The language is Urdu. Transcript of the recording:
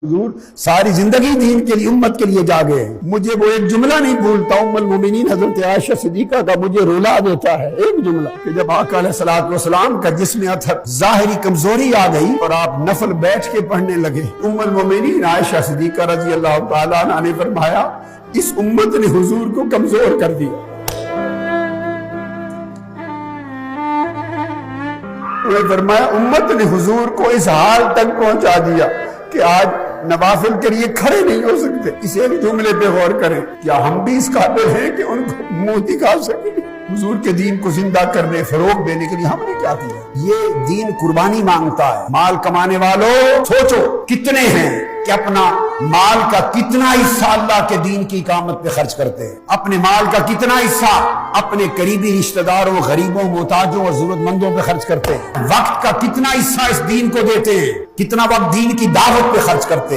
حضور ساری زندگی دین کے لیے امت کے لیے جاگے ہیں۔ مجھے وہ ایک جملہ نہیں بھولتا، ام المومنین حضرت عائشہ صدیقہ کا مجھے رولا دیتا ہے ایک جملہ کہ جب آقا علیہ السلام کا جسم اطہر ظاہری کمزوری آ گئی اور آپ نفل بیٹھ کے پڑھنے لگے، ام المومنین عائشہ صدیقہ رضی اللہ تعالیٰ عنہ نے فرمایا اس امت نے حضور کو کمزور کر دیا۔ انہوں نے فرمایا امت نے حضور کو اس حال تک پہنچا دیا کہ آج نوافل کے لیے کھڑے نہیں ہو سکتے۔ اس ایک جملے پہ غور کریں، کیا ہم بھی اس قابل ہیں کہ ان کو منہ دکھا سکیں؟ حضور کے دین کو زندہ کرنے فروغ دینے کے لیے ہم نے کیا کیا؟ یہ دین قربانی مانگتا ہے۔ مال کمانے والوں سوچو کتنے ہیں کہ اپنا مال کا کتنا حصہ اللہ کے دین کی اقامت پہ خرچ کرتے ہیں، اپنے مال کا کتنا حصہ اپنے قریبی رشتہ داروں، غریبوں، محتاجوں اور ضرورت مندوں پہ خرچ کرتے ہیں، وقت کا کتنا حصہ اس دین کو دیتے ہیں، کتنا وقت دین کی دعوت پہ خرچ کرتے ہیں۔